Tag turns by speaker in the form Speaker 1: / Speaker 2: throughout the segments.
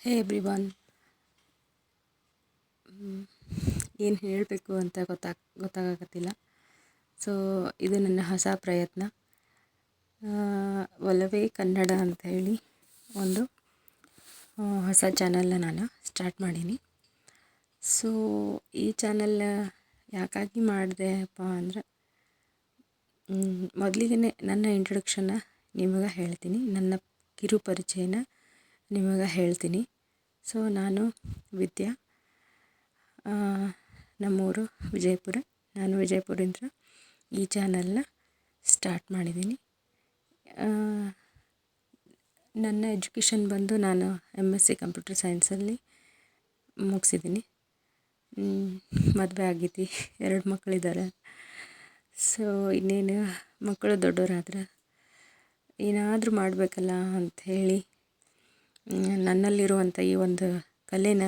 Speaker 1: ಹೇ everyone. ಏನು ಹೇಳಬೇಕು ಅಂತ ಗೊತ್ತಾಗತ್ತಿಲ್ಲ. ಸೊ ಇದು ನನ್ನ ಹೊಸ ಪ್ರಯತ್ನ. ಒಲವೇ ಕನ್ನಡ ಅಂತ ಹೇಳಿ ಒಂದು ಹೊಸ ಚಾನಲ್ನ ನಾನು ಸ್ಟಾರ್ಟ್ ಮಾಡೀನಿ. ಸೊ ಈ ಚಾನಲ್ ಯಾಕಾಗಿ ಮಾಡಿದೆಪ್ಪ ಅಂದರೆ, ಮೊದಲಿಗೆ ನನ್ನ ಇಂಟ್ರೊಡಕ್ಷನ್ನ ನಿಮಗೆ ಹೇಳ್ತೀನಿ, ನನ್ನ ಕಿರು ಪರಿಚಯನ ನಿಮಗೆ ಹೇಳ್ತೀನಿ. ಸೊ ನಾನು ವಿದ್ಯಾ, ನಮ್ಮೂರು ವಿಜಯಪುರ. ನಾನು ವಿಜಯಪುರದಿಂದ ಈ ಚಾನಲ್ನ ಸ್ಟಾರ್ಟ್ ಮಾಡಿದ್ದೀನಿ. ನನ್ನ ಎಜುಕೇಷನ್ ಬಂದು ನಾನು MSc ಕಂಪ್ಯೂಟರ್ ಸೈನ್ಸಲ್ಲಿ ಮುಗಿಸಿದ್ದೀನಿ. ಮದುವೆ ಆಗೈತಿ, 2 ಮಕ್ಕಳಿದ್ದಾರೆ. ಸೊ ಇನ್ನೇನು ಮಕ್ಕಳು ದೊಡ್ಡವರಾದ್ರೆ ಏನಾದರೂ ಮಾಡಬೇಕಲ್ಲ ಅಂಥೇಳಿ ನನ್ನಲ್ಲಿರುವಂಥ ಈ ಒಂದು ಕಲೆನ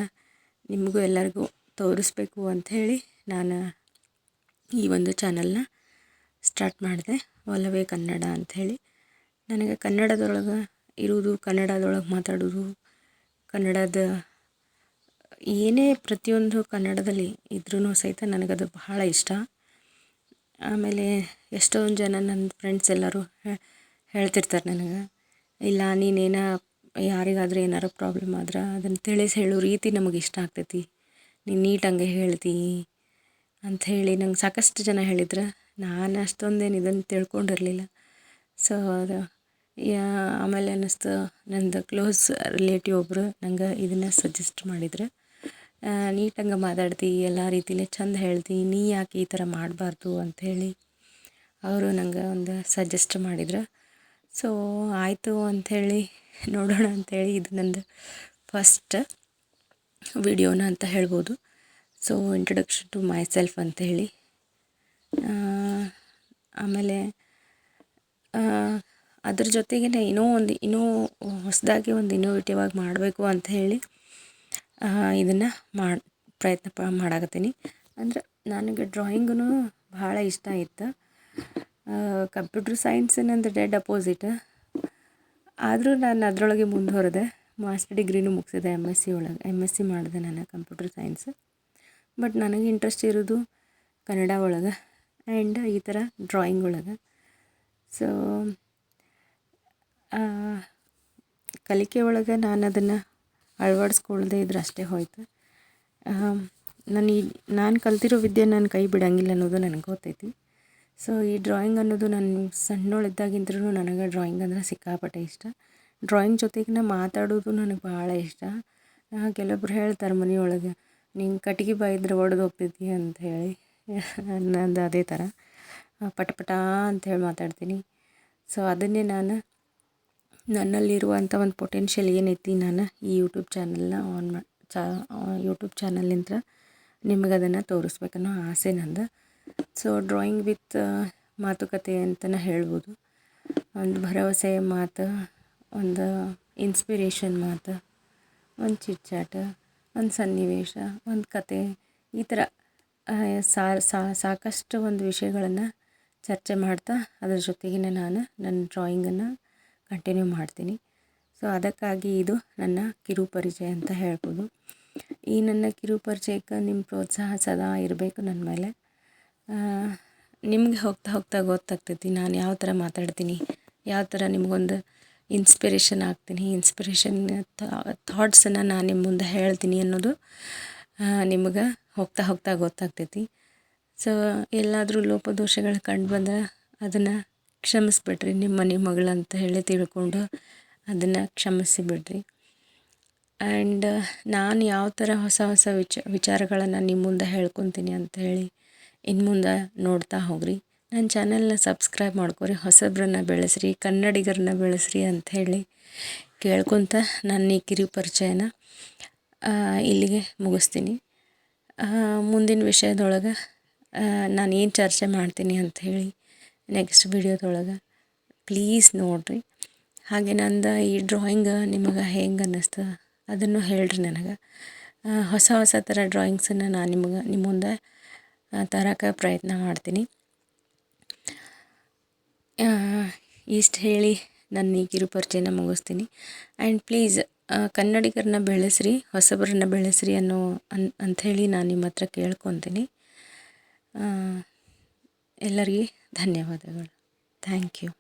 Speaker 1: ನಿಮಗೂ ಎಲ್ಲರಿಗೂ ತೋರಿಸ್ಬೇಕು ಅಂಥೇಳಿ ನಾನು ಈ ಒಂದು ಚಾನಲ್ನ ಸ್ಟಾರ್ಟ್ ಮಾಡಿದೆ, ಒಲವೇ ಕನ್ನಡ ಅಂಥೇಳಿ. ನನಗೆ ಕನ್ನಡದೊಳಗೆ ಇರುವುದು, ಕನ್ನಡದೊಳಗೆ ಮಾತಾಡೋದು, ಕನ್ನಡದ ಏನೇ ಪ್ರತಿಯೊಂದು ಕನ್ನಡದಲ್ಲಿ ಇದ್ರೂ ಸಹಿತ ನನಗದು ಬಹಳ ಇಷ್ಟ. ಆಮೇಲೆ ಎಷ್ಟೊಂದು ಜನ ನನ್ನ ಫ್ರೆಂಡ್ಸ್ ಎಲ್ಲರೂ ಹೇಳ್ತಿರ್ತಾರೆ ನನಗೆ, ಇಲ್ಲ ನೀನೇನ ಯಾರಿಗಾದರೂ ಏನಾರು ಪ್ರಾಬ್ಲಮ್ ಆದ್ರೆ ಅದನ್ನು ತಿಳಿಸಿ ಹೇಳೋ ರೀತಿ ನಮಗೆ ಇಷ್ಟ ಆಗ್ತೈತಿ, ನೀನು ನೀಟಂಗೆ ಹೇಳ್ತಿ ಅಂಥೇಳಿ ನಂಗೆ ಸಾಕಷ್ಟು ಜನ ಹೇಳಿದ್ರು. ನಾನು ಅಷ್ಟೊಂದೇನು ಇದನ್ನು ತಿಳ್ಕೊಂಡಿರಲಿಲ್ಲ. ಸೊ ಅದು ಆಮೇಲೆ ಅನ್ನಿಸ್ತು, ನಂದು ಕ್ಲೋಸ್ ರಿಲೇಟಿವ್ ಒಬ್ಬರು ನಂಗೆ ಇದನ್ನು ಸಜೆಸ್ಟ್ ಮಾಡಿದ್ರು. ನೀಟಂಗೆ ಮಾತಾಡ್ತಿ, ಎಲ್ಲ ರೀತಿಲೇ ಚಂದ ಹೇಳ್ತಿ, ನೀ ಯಾಕೆ ಈ ಥರ ಮಾಡಬಾರ್ದು ಅಂಥೇಳಿ ಅವರು ನಂಗೆ ಒಂದು ಸಜೆಸ್ಟ್ ಮಾಡಿದ್ರು. ಸೊ ಆಯಿತು ಅಂಥೇಳಿ ನೋಡೋಣ ಅಂಥೇಳಿ ಇದು ನಂದು ಫಸ್ಟ್ ವಿಡಿಯೋನ ಅಂತ ಹೇಳ್ಬೋದು. So introduction to myself ಅಂಥೇಳಿ. ಆಮೇಲೆ ಅದ್ರ ಜೊತೆಗೇ ಇನ್ನೂ ಹೊಸದಾಗಿ ಒಂದು ಇನ್ನೋವೇಟಿವ್ ಆಗಿ ಮಾಡಬೇಕು ಅಂಥೇಳಿ ಇದನ್ನು ಪ್ರಯತ್ನ ಮಾಡಾಕತ್ತೀನಿ. ಅಂದರೆ ನನಗೆ ಡ್ರಾಯಿಂಗೂ ಭಾಳ ಇಷ್ಟ ಇತ್ತು. ಕಂಪ್ಯೂಟರ್ ಸೈನ್ಸ್ ನಂದು ಡೆಡ್ ಅಪೋಸಿಟ್. ಆದರೂ ನಾನು ಅದರೊಳಗೆ ಮುಂದುವರೆದೆ, ಮಾಸ್ಟರ್ ಡಿಗ್ರಿನೂ ಮುಗಿಸಿದೆ. MSc ಮಾಡಿದೆ ನಾನು ಕಂಪ್ಯೂಟರ್ ಸೈನ್ಸ್. ಬಟ್ ನನಗೆ ಇಂಟ್ರೆಸ್ಟ್ ಇರೋದು ಕನ್ನಡ ಒಳಗೆ ಆ್ಯಂಡ್ ಈ ಥರ ಡ್ರಾಯಿಂಗ್ ಒಳಗೆ. ಸೊ ಕಲಿಕೆ ಒಳಗೆ ನಾನು ಅದನ್ನು ಅಳವಡಿಸ್ಕೊಳ್ದೇ ಇದ್ರೆ ಅಷ್ಟೇ ಹೋಯ್ತು. ನಾನು ಕಲ್ತಿರೋ ವಿದ್ಯೆ ನಾನು ಕೈ ಬಿಡೋಂಗಿಲ್ಲ ಅನ್ನೋದು ನನಗೆ ಗೊತ್ತೈತಿ. ಸೊ ಈ ಡ್ರಾಯಿಂಗ್ ಅನ್ನೋದು ನಾನು ಸಣ್ಣವಳಿದ್ದಾಗಿಂದ್ರೂ ನನಗೆ ಡ್ರಾಯಿಂಗ್ ಅಂದರೆ ಸಿಕ್ಕಾಪಟ್ಟೆ ಇಷ್ಟ. ಡ್ರಾಯಿಂಗ್ ಜೊತೆಗೆ ಮಾತಾಡೋದು ನನಗೆ ಭಾಳ ಇಷ್ಟ. ಕೆಲವೊಬ್ರು ಹೇಳ್ತಾರೆ ಮನೆಯೊಳಗೆ, ನಿಂಗೆ ಕಟ್ಗೆ ಬಾಯಿದ್ರೆ ಒಡೆದು ಹೋಗ್ತೈತಿ ಅಂಥೇಳಿ. ನಂದು ಅದೇ ಥರ ಪಟ ಅಂಥೇಳಿ ಮಾತಾಡ್ತೀನಿ. ಸೊ ಅದನ್ನೇ ನಾನು ನನ್ನಲ್ಲಿರುವಂಥ ಒಂದು ಪೊಟೆನ್ಷಿಯಲ್ ಏನೈತಿ, ನಾನು ಈ ಯೂಟ್ಯೂಬ್ ಚಾನಲ್ನ ಯೂಟ್ಯೂಬ್ ಚಾನಲಿಂದ ನಿಮಗೆ ಅದನ್ನು ತೋರಿಸ್ಬೇಕನ್ನೋ ಆಸೆ ನಂದು. ಸೊ ಡ್ರಾಯಿಂಗ್ ವಿತ್ ಮಾತುಕತೆ ಅಂತಲೇ ಹೇಳ್ಬೋದು. ಒಂದು ಭರವಸೆಯ ಮಾತು, ಒಂದು ಇನ್ಸ್ಪಿರೇಷನ್ ಮಾತು, ಒಂದು ಚಿಟ್ಚಾಟ, ಒಂದು ಸನ್ನಿವೇಶ, ಒಂದು ಕತೆ, ಈ ಥರ ಸಾಕಷ್ಟು ಒಂದು ವಿಷಯಗಳನ್ನು ಚರ್ಚೆ ಮಾಡ್ತಾ ಅದ್ರ ಜೊತೆಗಿನ ನಾನು ನನ್ನ ಡ್ರಾಯಿಂಗನ್ನು ಕಂಟಿನ್ಯೂ ಮಾಡ್ತೀನಿ. ಸೊ ಅದಕ್ಕಾಗಿ ಇದು ನನ್ನ ಕಿರು ಪರಿಚಯ ಅಂತ ಹೇಳ್ಬೋದು. ಈ ನನ್ನ ಕಿರು ಪರಿಚಯಕ್ಕೆ ನಿಮ್ಮ ಪ್ರೋತ್ಸಾಹ ಸದಾ ಇರಬೇಕು ನನ್ನ ಮೇಲೆ. ನಿಮಗೆ ಹೋಗ್ತಾ ಗೊತ್ತಾಗ್ತೈತಿ ನಾನು ಯಾವ ಥರ ಮಾತಾಡ್ತೀನಿ, ಯಾವ ಥರ ನಿಮಗೊಂದು ಇನ್ಸ್ಪಿರೇಷನ್ ಆಗ್ತೀನಿ, ಇನ್ಸ್ಪಿರೇಷನ್ ಥಾಟ್ಸನ್ನು ನಾನು ನಿಮ್ಮ ಮುಂದೆ ಹೇಳ್ತೀನಿ ಅನ್ನೋದು ನಿಮಗೆ ಹೋಗ್ತಾ ಗೊತ್ತಾಗ್ತೈತಿ. ಸೊ ಎಲ್ಲಾದರೂ ಲೋಪದೋಷಗಳು ಕಂಡು ಬಂದರೆ ಅದನ್ನು ಕ್ಷಮಿಸ್ಬಿಡ್ರಿ, ನಿಮ್ಮ ಮನೆ ಮಗಳಂತ ಹೇಳಿ ತಿಳ್ಕೊಂಡು ಅದನ್ನು ಕ್ಷಮಿಸಿಬಿಡ್ರಿ. ಆ್ಯಂಡ್ ನಾನು ಯಾವ ಥರ ಹೊಸ ವಿಚಾರಗಳನ್ನು ನಿಮ್ಮ ಮುಂದೆ ಹೇಳ್ಕೊತೀನಿ ಅಂಥೇಳಿ ಇನ್ನು ಮುಂದೆ ನೋಡ್ತಾ ಹೋಗ್ರಿ. ನನ್ನ ಚಾನಲ್ನ ಸಬ್ಸ್ಕ್ರೈಬ್ ಮಾಡ್ಕೊರಿ, ಹೊಸಬ್ರನ್ನ ಬೆಳೆಸ್ರಿ, ಕನ್ನಡಿಗರನ್ನ ಬೆಳೆಸ್ರಿ ಅಂಥೇಳಿ ಕೇಳ್ಕೊತ ನನ್ನ ಈ ಕಿರು ಪರಿಚಯನ ಇಲ್ಲಿಗೆ ಮುಗಿಸ್ತೀನಿ. ಮುಂದಿನ ವಿಷಯದೊಳಗೆ ನಾನು ಏನು ಚರ್ಚೆ ಮಾಡ್ತೀನಿ ಅಂಥೇಳಿ ನೆಕ್ಸ್ಟ್ ವಿಡಿಯೋದೊಳಗೆ ಪ್ಲೀಸ್ ನೋಡಿರಿ. ಹಾಗೆ ನಂದು ಈ ಡ್ರಾಯಿಂಗ್ ನಿಮಗೆ ಹೆಂಗೆ ಅನ್ನಿಸ್ತು ಅದನ್ನು ಹೇಳ್ರಿ ನನಗೆ. ಹೊಸ ಥರ ಡ್ರಾಯಿಂಗ್ಸನ್ನು ನಾನು ನಿಮ್ಮ ಮುಂದೆ ತರೋಕ್ಕೆ ಪ್ರಯತ್ನ ಮಾಡ್ತೀನಿ. ಇಷ್ಟು ಹೇಳಿ ನನ್ನ ಈ ಕಿರು ಪರಿಚಯನ ಮುಗಿಸ್ತೀನಿ. ಆ್ಯಂಡ್ ಪ್ಲೀಸ್ ಕನ್ನಡಿಗರನ್ನ ಬೆಳೆಸ್ರಿ, ಹೊಸಬರನ್ನ ಬೆಳೆಸ್ರಿ ಅಂಥೇಳಿ ನಾನು ನಿಮ್ಮ ಹತ್ರ ಕೇಳ್ಕೊತೀನಿ. ಎಲ್ಲರಿಗೆ ಧನ್ಯವಾದಗಳು. Thank you.